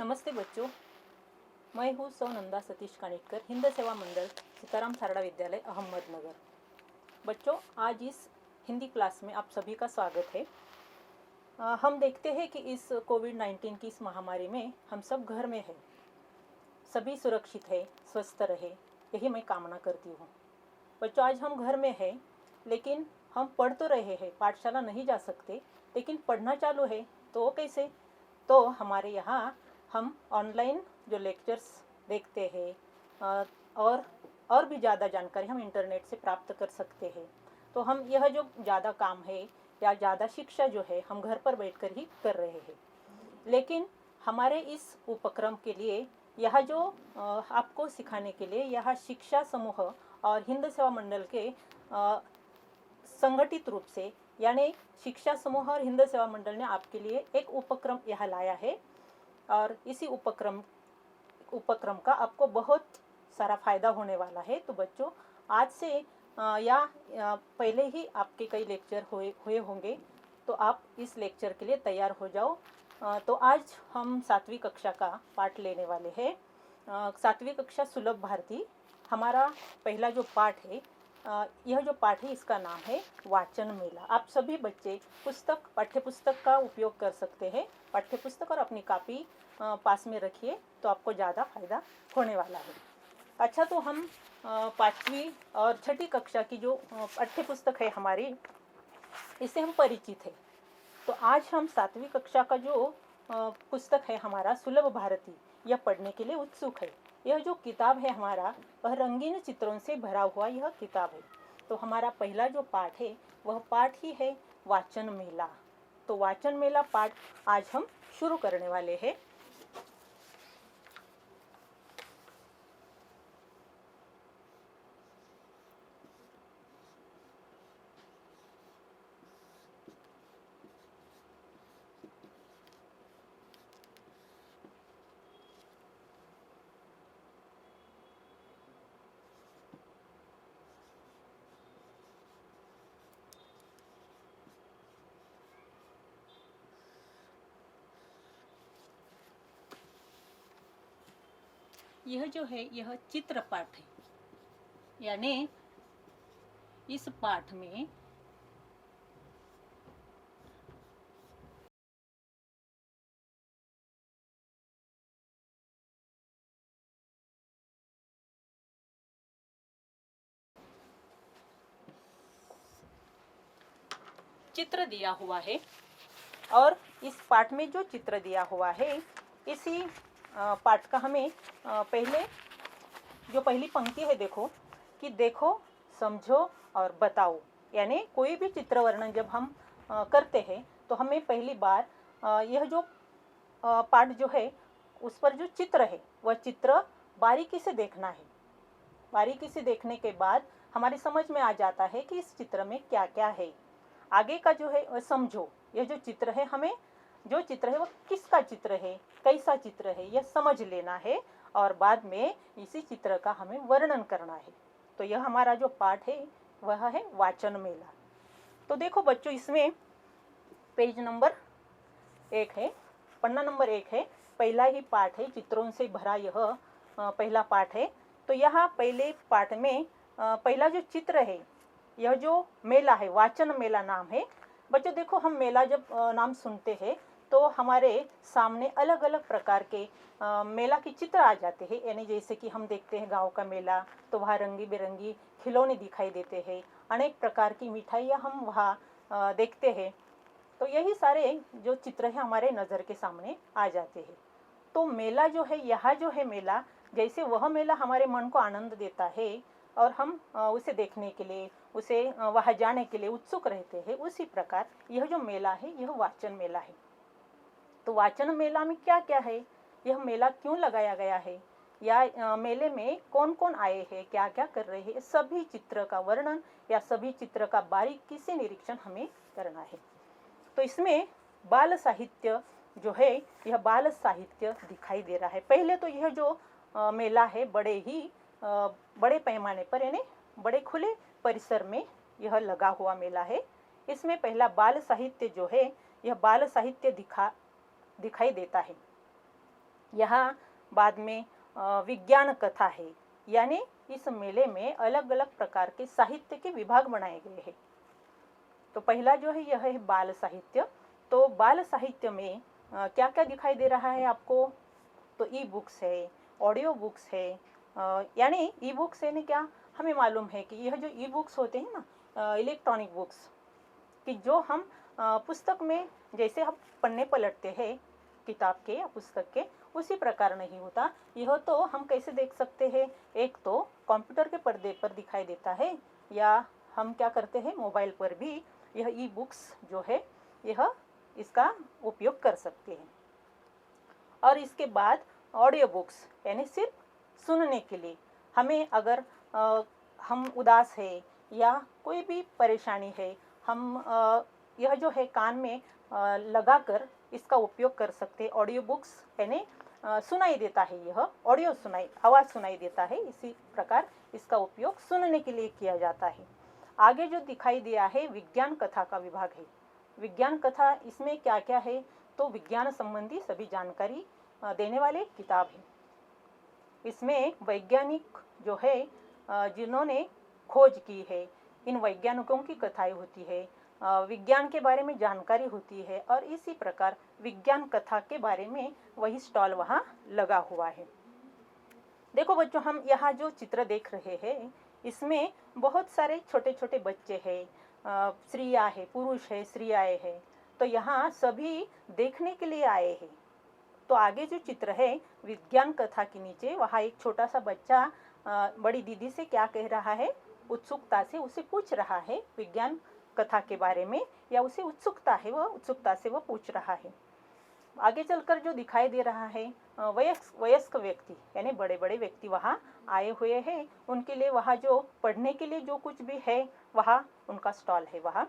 नमस्ते बच्चों, मैं हूँ सोनंदा सतीश कानिटकर, हिंद सेवा मंडल सीताराम सारड़ा विद्यालय अहमदनगर। बच्चों, आज इस हिंदी क्लास में आप सभी का स्वागत है। हम देखते हैं कि इस कोविड-19 की इस महामारी में हम सब घर में हैं, सभी सुरक्षित है, स्वस्थ रहे, यही मैं कामना करती हूँ। बच्चों, आज हम घर में हैं, लेकिन हम पढ़ तो रहे हैं, पाठशाला नहीं जा सकते, लेकिन पढ़ना चालू है तो कैसे? तो हमारे यहाँ हम ऑनलाइन जो लेक्चर्स देखते हैं और भी ज़्यादा जानकारी हम इंटरनेट से प्राप्त कर सकते हैं। तो हम यह जो ज़्यादा काम है या ज़्यादा शिक्षा जो है हम घर पर बैठकर ही कर रहे हैं। लेकिन हमारे इस उपक्रम के लिए यह जो आपको सिखाने के लिए यह शिक्षा समूह और हिंद सेवा मंडल के संगठित रूप से यानी शिक्षा समूह और हिंद सेवा मंडल ने आपके लिए एक उपक्रम यहाँ लाया है और इसी उपक्रम का आपको बहुत सारा फायदा होने वाला है। तो बच्चों, आज से या पहले ही आपके कई लेक्चर हुए होंगे, तो आप इस लेक्चर के लिए तैयार हो जाओ। तो आज हम 7वीं कक्षा का पाठ लेने वाले हैं। 7वीं कक्षा सुलभ भारती। हमारा पहला जो पाठ है, यह जो पाठ है इसका नाम है वाचन मेला। आप सभी बच्चे पाठ्यपुस्तक का उपयोग कर सकते हैं। पाठ्यपुस्तक और अपनी कॉपी पास में रखिए, तो आपको ज़्यादा फायदा होने वाला है। अच्छा, तो हम 5वीं और 6ठी कक्षा की जो पाठ्यपुस्तक है हमारी, इससे हम परिचित हैं। तो आज हम 7वीं कक्षा का जो पुस्तक है हमारा सुलभ भारती, यह पढ़ने के लिए उत्सुक है। यह जो किताब है हमारा, वह रंगीन चित्रों से भरा हुआ यह किताब है। तो हमारा पहला जो पाठ है वह पाठ ही है वाचन मेला। तो वाचन मेला पाठ आज हम शुरू करने वाले हैं। यह जो है यह चित्र पाठ है, यानी इस पाठ में चित्र दिया हुआ है और इस पाठ में जो चित्र दिया हुआ है, इसी पाठ का हमें पहले जो पहली पंक्ति है, देखो समझो और बताओ। यानी कोई भी चित्र वर्णन जब हम करते हैं तो हमें पहली बार यह जो पाठ जो है उस पर जो चित्र है वह चित्र बारीकी से देखना है। बारीकी से देखने के बाद हमारी समझ में आ जाता है कि इस चित्र में क्या क्या है। आगे का जो है वह समझो। यह जो चित्र है, हमें जो चित्र है वह किसका चित्र है, कैसा चित्र है, यह समझ लेना है और बाद में इसी चित्र का हमें वर्णन करना है। तो यह हमारा जो पाठ है वह है वाचन मेला। तो देखो बच्चों, इसमें पेज नंबर 1 है, पन्ना नंबर 1 है, पहला ही पाठ है, चित्रों से भरा यह पहला पाठ है। तो यहाँ पहले पाठ में पहला जो चित्र है, यह जो मेला है वाचन मेला नाम है। बच्चों देखो, हम मेला जब नाम सुनते हैं तो हमारे सामने अलग अलग प्रकार के मेला के चित्र आ जाते हैं। यानी जैसे कि हम देखते हैं गांव का मेला, तो वहाँ रंगी बिरंगी खिलौने दिखाई देते हैं, अनेक प्रकार की मिठाइयाँ हम वहाँ देखते हैं। तो यही सारे जो चित्र हैं हमारे नज़र के सामने आ जाते हैं। तो मेला जो है, यह जो है मेला, जैसे वह मेला हमारे मन को आनंद देता है और हम उसे देखने के लिए, उसे वहाँ जाने के लिए उत्सुक रहते हैं, उसी प्रकार यह जो मेला है यह वाचन मेला है। तो वाचन मेला में क्या क्या है, यह मेला क्यों लगाया गया है, या मेले में कौन कौन आए हैं, क्या क्या कर रहे हैं, सभी चित्र का वर्णन या सभी चित्र का बारीकी से निरीक्षण हमें करना है। तो इसमें बाल साहित्य जो है, यह बाल साहित्य दिखाई दे रहा है। पहले तो यह जो मेला है बड़े पैमाने पर, यानी बड़े खुले परिसर में यह लगा हुआ मेला है। इसमें पहला बाल साहित्य जो है, यह बाल साहित्य दिखाई देता है। यहाँ बाद में विज्ञान कथा है, यानी इस मेले में अलग अलग प्रकार के साहित्य के विभाग बनाए गए हैं। तो पहला जो है यह है बाल साहित्य। तो बाल साहित्य में क्या क्या दिखाई दे रहा है आपको? तो ई बुक्स है, ऑडियो बुक्स है, यानी ई बुक्स है ना, क्या हमें मालूम है कि यह जो ई बुक्स होते हैं ना, इलेक्ट्रॉनिक बुक्स, कि जो हम पुस्तक में जैसे हम पन्ने पलटते हैं किताब के या पुस्तक के, उसी प्रकार नहीं होता। यह तो हम कैसे देख सकते हैं? एक तो कंप्यूटर के पर्दे पर दिखाई देता है, या हम क्या करते हैं मोबाइल पर भी यह ई बुक्स जो है यह इसका उपयोग कर सकते हैं। और इसके बाद ऑडियो बुक्स, यानी सिर्फ सुनने के लिए। हमें अगर हम उदास है या कोई भी परेशानी है, हम यह जो है कान में लगाकर इसका उपयोग कर सकते हैं। ऑडियो बुक्स यानी सुनाई देता है, यह ऑडियो सुनाई, आवाज़ सुनाई देता है, इसी प्रकार इसका उपयोग सुनने के लिए किया जाता है। आगे जो दिखाई दिया है विज्ञान कथा का विभाग है। विज्ञान कथा, इसमें क्या क्या है? तो विज्ञान संबंधी सभी जानकारी देने वाले किताब है। इसमें वैज्ञानिक जो है जिन्होंने खोज की है, इन वैज्ञानिकों की कथाएं होती है, विज्ञान के बारे में जानकारी होती है, और इसी प्रकार विज्ञान कथा के बारे में वही स्टॉल वहाँ लगा हुआ है। देखो बच्चों, हम यहाँ जो चित्र देख रहे हैं इसमें बहुत सारे छोटे छोटे बच्चे हैं, स्त्रियाँ है, पुरुष है, स्त्रियाँ है। तो यहाँ सभी देखने के लिए आए हैं। तो आगे जो चित्र है विज्ञान कथा के नीचे, वहाँ एक छोटा सा बच्चा बड़ी दीदी से क्या कह रहा है? उत्सुकता से उसे पूछ रहा है विज्ञान कथा के बारे में, या उसे उत्सुकता है, वह उत्सुकता से वह पूछ रहा है। आगे चलकर जो दिखाई दे रहा है वयस्क व्यक्ति, यानी बड़े बड़े व्यक्ति वहाँ आए हुए हैं। उनके लिए वहाँ जो पढ़ने के लिए जो कुछ भी है वहाँ उनका स्टॉल है वहाँ।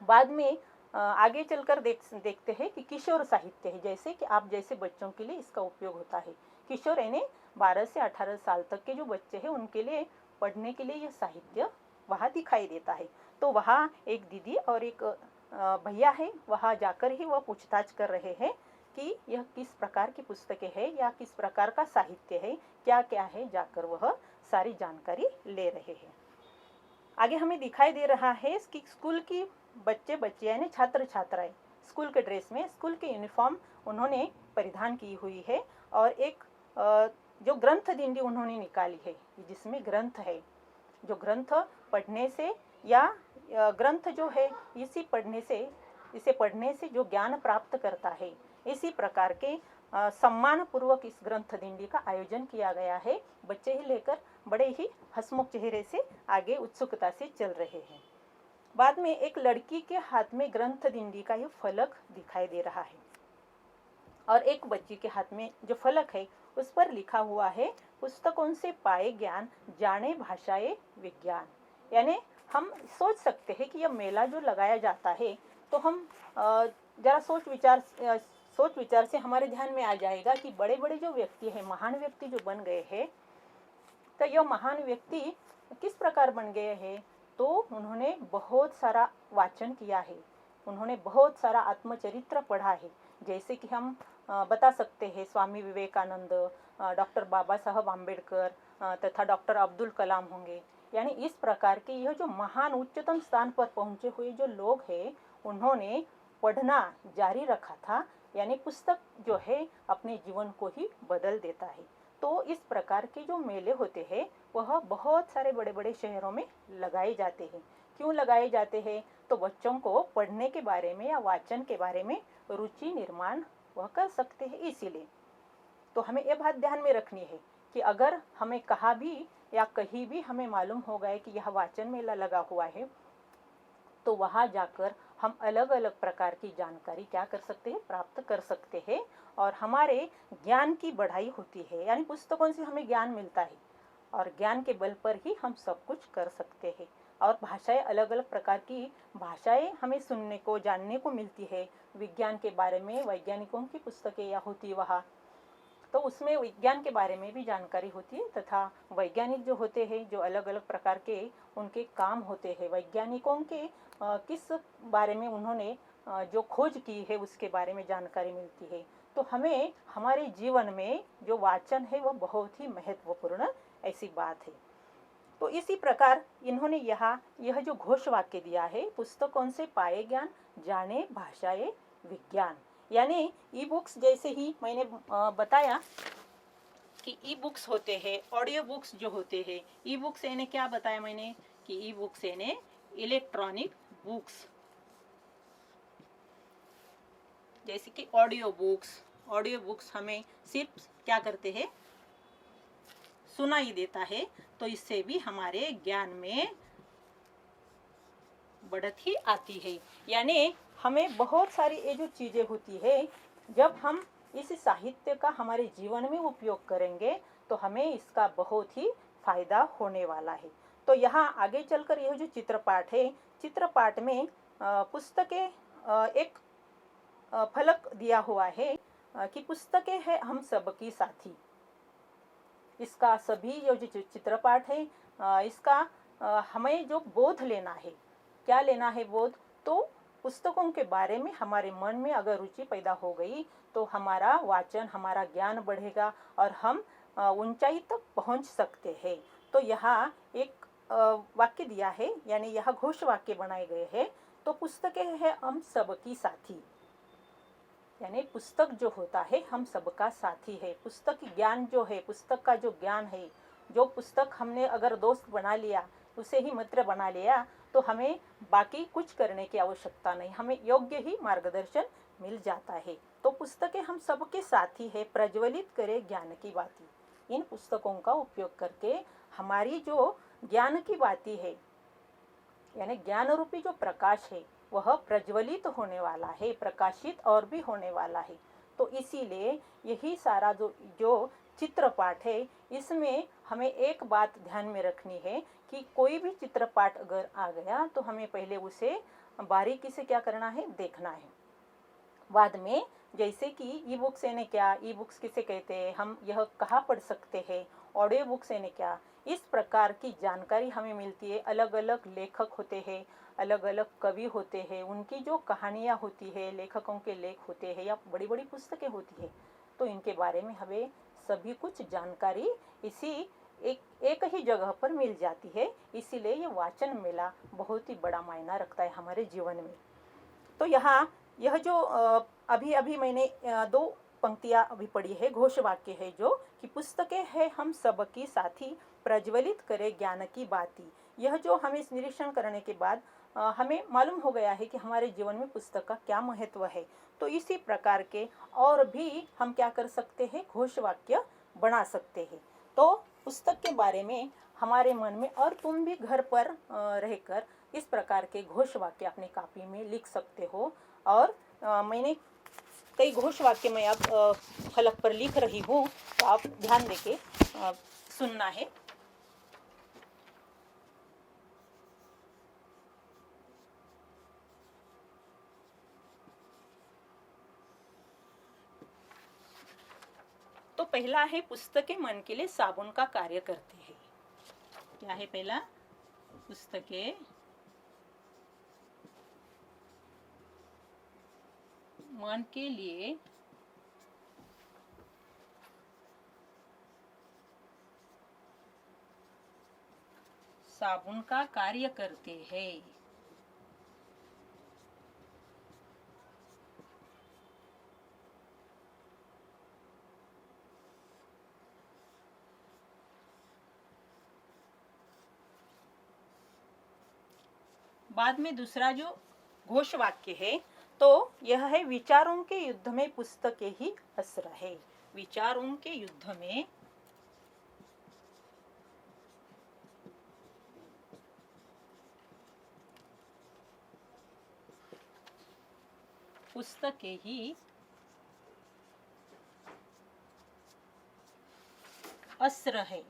बाद में आगे चलकर देखते हैं कि किशोर साहित्य है, जैसे कि आप जैसे बच्चों के लिए इसका उपयोग होता है। किशोर यानी 12 से 18 साल तक के जो बच्चे हैं उनके लिए पढ़ने के लिए यह साहित्य वहाँ दिखाई देता है। तो वहाँ एक दीदी और एक भैया है, वहाँ जाकर ही वह पूछताछ कर रहे हैं कि यह किस प्रकार की पुस्तकें हैं या किस प्रकार का साहित्य है, क्या क्या है, जाकर वह सारी जानकारी ले रहे हैं। आगे हमें दिखाई दे रहा है कि स्कूल की बच्चे यानी छात्र छात्राएं स्कूल के ड्रेस में, स्कूल के यूनिफॉर्म उन्होंने परिधान की हुई है, और एक जो ग्रंथ दिंडी उन्होंने निकाली है, जिसमें ग्रंथ है। जो ग्रंथ पढ़ने से या ग्रंथ जो है इसे पढ़ने से जो ज्ञान प्राप्त करता है, इसी प्रकार के सम्मान पूर्वक इस ग्रंथ दिंडी का आयोजन किया गया है। बच्चे ही लेकर बड़े ही हंसमुख चेहरे से आगे उत्सुकता से चल रहे हैं। बाद में एक लड़की के हाथ में ग्रंथ दिंडी का ये फलक दिखाई दे रहा है, और एक बच्ची के हाथ में जो फलक है उस पर लिखा हुआ है पुस्तकों से पाए ज्ञान, जाने भाषाए विज्ञान। यानी हम सोच सकते हैं कि यह मेला जो लगाया जाता है, तो हम जरा सोच विचार से हमारे ध्यान में आ जाएगा कि बड़े बड़े जो व्यक्ति हैं, महान व्यक्ति जो बन गए हैं, तो यह महान व्यक्ति किस प्रकार बन गए हैं? तो उन्होंने बहुत सारा वाचन किया है, उन्होंने बहुत सारा आत्मचरित्र पढ़ा है। जैसे कि हम बता सकते हैं स्वामी विवेकानंद, डॉक्टर बाबा साहब आम्बेडकर, तथा डॉक्टर अब्दुल कलाम होंगे। यानी इस प्रकार के यह जो महान उच्चतम स्थान पर पहुंचे हुए जो लोग हैं, उन्होंने पढ़ना जारी रखा था। यानी पुस्तक जो है अपने जीवन को ही बदल देता है। तो इस प्रकार के जो मेले होते हैं वह बहुत सारे बड़े बड़े शहरों में लगाए जाते हैं। क्यों लगाए जाते हैं? तो बच्चों को पढ़ने के बारे में या वाचन के बारे में रुचि निर्माण वह कर सकते हैं, इसीलिए। तो हमें ये बात ध्यान में रखनी है कि अगर हमें कहाँ भी या कहीं भी हमें मालूम हो गए कि यह वाचन मेला लगा हुआ है, तो वहाँ जाकर हम अलग अलग प्रकार की जानकारी क्या कर सकते हैं? प्राप्त कर सकते हैं, और हमारे ज्ञान की बढ़ाई होती है। यानी पुस्तकों से हमें ज्ञान मिलता है, और ज्ञान के बल पर ही हम सब कुछ कर सकते हैं। और भाषाएं, अलग अलग प्रकार की भाषाएं हमें सुनने को, जानने को मिलती है। विज्ञान के बारे में वैज्ञानिकों की पुस्तकें या होती वहाँ, तो उसमें विज्ञान के बारे में भी जानकारी होती है, तथा वैज्ञानिक जो होते हैं, जो अलग अलग प्रकार के उनके काम होते हैं, वैज्ञानिकों के किस बारे में उन्होंने जो खोज की है उसके बारे में जानकारी मिलती है। तो हमें हमारे जीवन में जो वाचन है वह बहुत ही महत्वपूर्ण ऐसी बात है। तो इसी प्रकार इन्होंने यहाँ यह जो घोष वाक्य दिया है, पुस्तकों से पाए ज्ञान, जाने भाषाए विज्ञान, यानी ई बुक्स जैसे ही मैंने बताया कि ई बुक्स होते हैं, ऑडियो बुक्स जो होते हैं, ई बुक्स यानी क्या बताया मैंने कि ई बुक्स यानी इलेक्ट्रॉनिक बुक्स, जैसे कि ऑडियो बुक्स हमें सिर्फ क्या करते हैं, सुनाई देता है, तो इससे भी हमारे ज्ञान में बढ़त ही आती है। यानी हमें बहुत सारी ये जो चीजें होती है, जब हम इस साहित्य का हमारे जीवन में उपयोग करेंगे तो हमें इसका बहुत ही फायदा होने वाला है। तो यहाँ आगे चलकर यह जो चित्रपाठ है, चित्रपाठ में पुस्तकें एक फलक दिया हुआ है कि पुस्तकें हैं हम सबकी साथी। इसका सभी जो चित्रपाठ है, इसका हमें जो बोध लेना है, क्या लेना है बोध, तो पुस्तकों के बारे में हमारे मन में अगर रुचि पैदा हो गई तो हमारा वाचन, हमारा ज्ञान बढ़ेगा और हम ऊंचाई तक पहुंच सकते हैं। तो यहाँ एक वाक्य दिया है, यानी यह घोष वाक्य बनाए गए हैं। तो पुस्तकें हैं हम सबकी साथी, यानी पुस्तक जो होता है हम सबका साथी है। पुस्तक ज्ञान जो है, पुस्तक का जो ज्ञान है, जो पुस्तक हमने अगर दोस्त बना लिया, उसे ही मित्र बना लिया, तो हमें बाकी कुछ करने की आवश्यकता नहीं, हमें योग्य ही मार्गदर्शन मिल जाता है। तो पुस्तकें हम सबके साथी है, प्रज्वलित करे ज्ञान की बाती। इन पुस्तकों का उपयोग करके हमारी जो ज्ञान की बाती है, यानी ज्ञान रूपी जो प्रकाश है, वह प्रज्वलित होने वाला है, प्रकाशित और भी होने वाला है। तो इसीलिए यही सारा जो चित्रपाठ है, इसमें हमें एक बात ध्यान में रखनी है कि कोई भी चित्रपाठ अगर आ गया तो हमें पहले उसे बारीकी से क्या करना है, देखना है। बाद में जैसे कि ई बुक्स यानी क्या, ई बुक्स किसे कहते हैं, हम यह कहाँ पढ़ सकते हैं, ऑडियो बुक्स यानी क्या, इस प्रकार की जानकारी हमें मिलती है। अलग अलग लेखक होते हैं, अलग अलग कवि होते हैं, उनकी जो कहानियाँ होती है, लेखकों के लेख होते हैं या बड़ी बड़ी पुस्तकें होती है, तो इनके बारे में हमें सभी कुछ जानकारी इसी एक ही जगह पर मिल जाती है। इसीलिए ये वाचन मेला बहुत ही बड़ा मायना रखता है हमारे जीवन में। तो यहाँ यह जो अभी अभी मैंने दो पंक्तियाँ अभी पढ़ी है, घोष वाक्य है जो कि पुस्तकें हैं हम सबकी साथी, प्रज्वलित करे ज्ञान की बाती। यह जो हमें निरीक्षण करने के बाद हमें मालूम हो गया है कि हमारे जीवन में पुस्तक का क्या महत्व है। तो इसी प्रकार के और भी हम क्या कर सकते हैं, घोष वाक्य बना सकते हैं। तो पुस्तक के बारे में हमारे मन में, और तुम भी घर पर रहकर इस प्रकार के घोष वाक्य अपनी कॉपी में लिख सकते हो। और मैंने कई घोष वाक्य मैं अब फलक पर लिख रही हूँ, तो आप ध्यान देके सुनना है। तो पहला है, पुस्तकें मन के लिए साबुन का कार्य करते हैं। क्या है पहला, पुस्तकें मन के लिए साबुन का कार्य करते हैं। बाद में दूसरा जो घोष वाक्य है, तो यह है, विचारों के युद्ध में पुस्तकें ही अस्त्र है। विचारों के युद्ध में पुस्तकें ही अस्त्र है।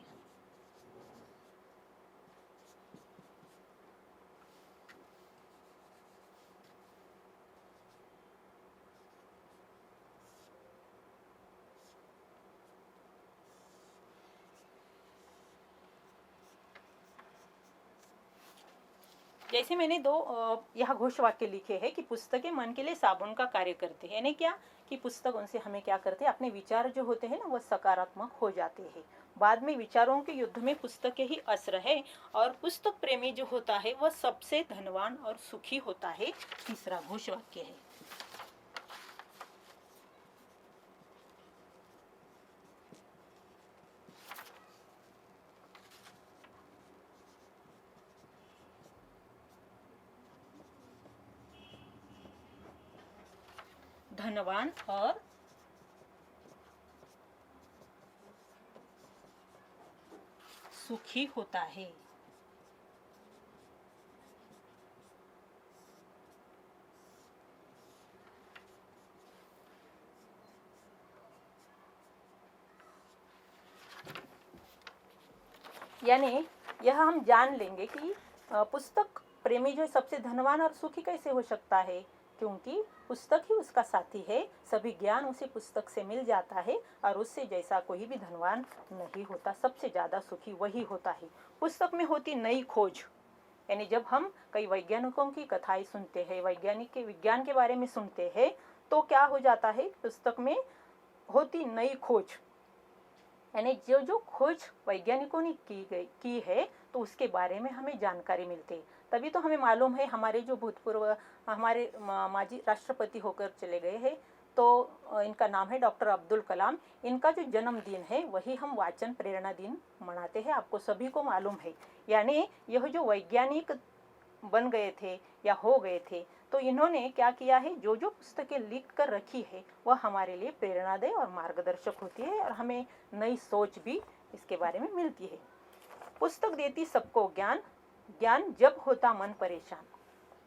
जैसे मैंने दो यहाँ घोष वाक्य लिखे हैं कि पुस्तकें मन के लिए साबुन का कार्य करते हैं, यानी क्या कि पुस्तक उनसे हमें क्या करते हैं, अपने विचार जो होते हैं ना वो सकारात्मक हो जाते हैं। बाद में विचारों के युद्ध में पुस्तकें ही अस्त्र है, और पुस्तक प्रेमी जो होता है वह सबसे धनवान और सुखी होता है। तीसरा घोष वाक्य है। धनवान और सुखी होता है। यानी यह हम जान लेंगे कि पुस्तक प्रेमी जो सबसे धनवान और सुखी कैसे हो सकता है, क्योंकि पुस्तक ही उसका साथी है। सभी ज्ञान उसे पुस्तक से मिल जाता है और उससे जैसा कोई भी धनवान नहीं होता, सबसे ज़्यादा सुखी वही होता है। पुस्तक में होती नई खोज, यानी जब हम कई वैज्ञानिकों की कथाएं सुनते हैं, वैज्ञानिक के विज्ञान के बारे में सुनते हैं, तो क्या हो जाता है, पुस्तक में होती नई खोज, यानी जो जो खोज वैज्ञानिकों ने की है तो उसके बारे में हमें जानकारी मिलती है। तभी तो हमें मालूम है, हमारे जो भूतपूर्व हमारे माजी राष्ट्रपति होकर चले गए हैं, तो इनका नाम है डॉक्टर अब्दुल कलाम। इनका जो जन्मदिन है वही हम वाचन प्रेरणा दिन मनाते हैं, आपको सभी को मालूम है। यानी यह जो वैज्ञानिक बन गए थे या हो गए थे, तो इन्होंने क्या किया है, जो जो पुस्तकें लिख कर रखी है वह हमारे लिए प्रेरणादायी और मार्गदर्शक होती है, और हमें नई सोच भी इसके बारे में मिलती है। पुस्तक देती सबको ज्ञान, ज्ञान जब होता मन परेशान।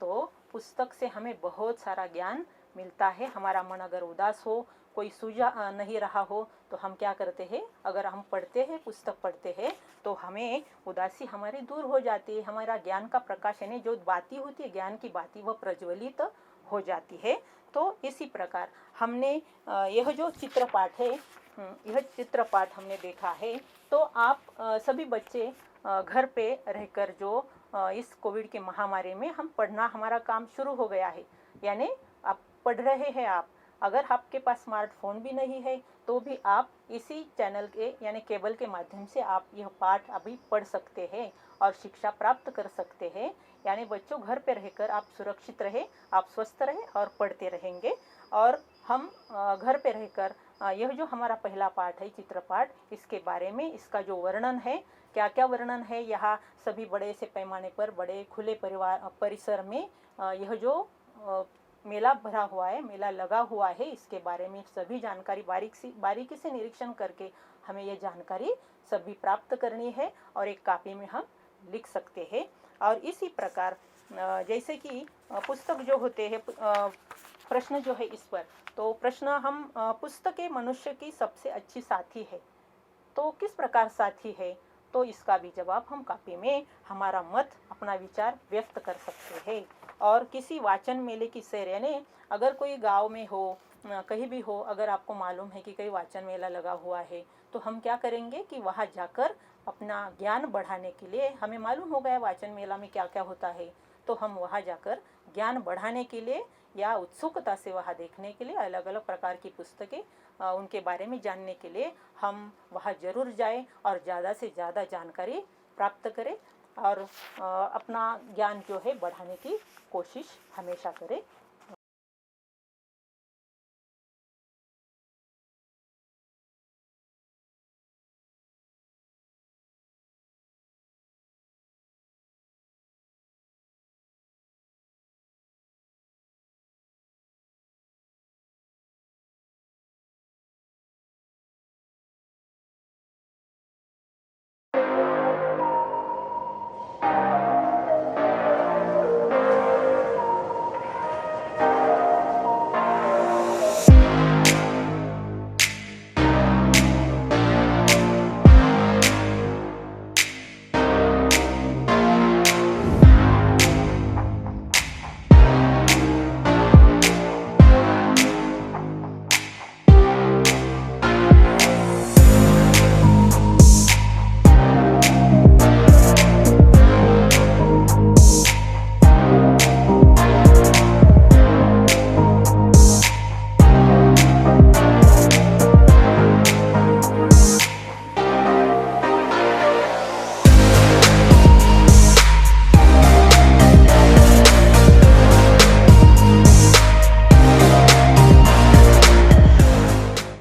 तो पुस्तक से हमें बहुत सारा ज्ञान मिलता है। हमारा मन अगर उदास हो, कोई सूझा नहीं रहा हो, तो हम क्या करते हैं, अगर हम पढ़ते हैं, पुस्तक पढ़ते हैं, तो हमें उदासी हमारी दूर हो जाती है। हमारा ज्ञान का प्रकाश, यानी जो बातें होती है, ज्ञान की बातें, वह प्रज्वलित हो जाती है। तो इसी प्रकार हमने यह जो चित्रपाठ है, यह चित्रपाठ हमने देखा है। तो आप सभी बच्चे घर पे रहकर जो इस कोविड की महामारी में हम पढ़ना, हमारा काम शुरू हो गया है, यानी आप पढ़ रहे हैं। आप अगर आपके पास स्मार्टफोन भी नहीं है तो भी आप इसी चैनल के यानी केबल के माध्यम से आप यह पाठ अभी पढ़ सकते हैं और शिक्षा प्राप्त कर सकते हैं। यानी बच्चों, घर पे रहकर आप सुरक्षित रहे, आप स्वस्थ रहे और पढ़ते रहेंगे। और हम घर पे रहकर यह जो हमारा पहला पाठ है चित्रपाठ, इसके बारे में, इसका जो वर्णन है, क्या क्या वर्णन है, यहाँ सभी बड़े से पैमाने पर बड़े खुले परिसर में यह जो मेला भरा हुआ है, मेला लगा हुआ है, इसके बारे में सभी जानकारी बारीकी से निरीक्षण करके हमें यह जानकारी सभी प्राप्त करनी है और एक कॉपी में हम लिख सकते हैं। और इसी प्रकार जैसे कि पुस्तक जो होते हैं, प्रश्न जो है इस पर, तो प्रश्न हम पुस्तकें मनुष्य की सबसे अच्छी साथी है, तो किस प्रकार साथी है, तो इसका भी जवाब हम कॉपी में हमारा मत, अपना विचार व्यक्त कर सकते हैं। और किसी वाचन मेले की सैर, यानी अगर कोई गांव में हो, कहीं भी हो, अगर आपको मालूम है कि कहीं वाचन मेला लगा हुआ है, तो हम क्या करेंगे कि वहाँ जाकर अपना ज्ञान बढ़ाने के लिए, हमें मालूम हो गया वाचन मेला में क्या क्या होता है, तो हम वहाँ जाकर ज्ञान बढ़ाने के लिए या उत्सुकता से वहाँ देखने के लिए, अलग अलग प्रकार की पुस्तकें उनके बारे में जानने के लिए हम वहाँ ज़रूर जाएं और ज़्यादा से ज़्यादा जानकारी प्राप्त करें और अपना ज्ञान जो है बढ़ाने की कोशिश हमेशा करें।